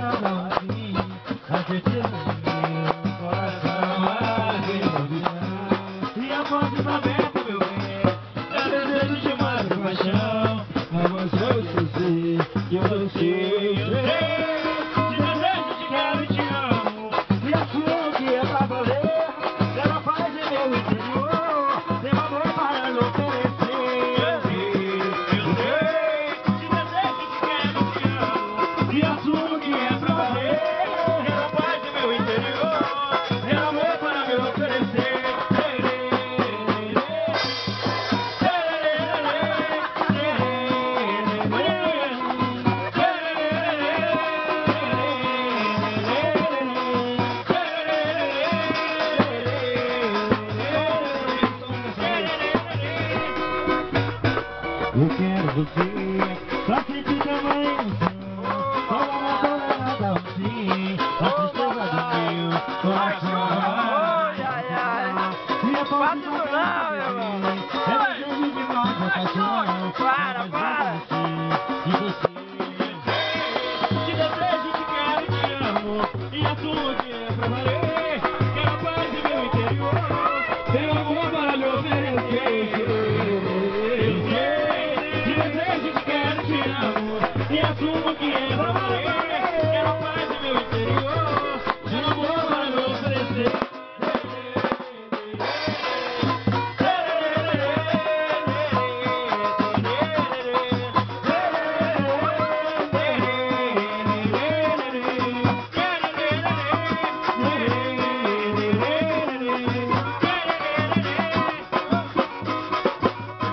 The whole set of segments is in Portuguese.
a certeza do meu coração, a visão. E a porta está aberta, meu bem. Eu desejo de mais paixão, mas você esquecer que eu não sei. Te desejo, te quero e te amo. E a flor que é pra valer, ela faz em meu interior. Tem amor para lhe oferecer. Eu sei. Te desejo, te quero e te amo. E a flor que é pra valer, ela faz em meu interior. Tem amor para me oferecer. Eu quero você, pra sentir também emoção. Toda uma dor, nada assim, a tristeza do meu coração. E a porta não, é desejo de mais paixão. Para! De você, te desejo, te quero, te amo. E a tua que é pra valer, quero a paz do meu interior. Tenho amor para lhe oferecer. E assumo que é pra valer, quero a paz do meu interior, tenho amor para me oferecer.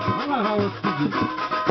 Vamos lá, Raul, seguinte.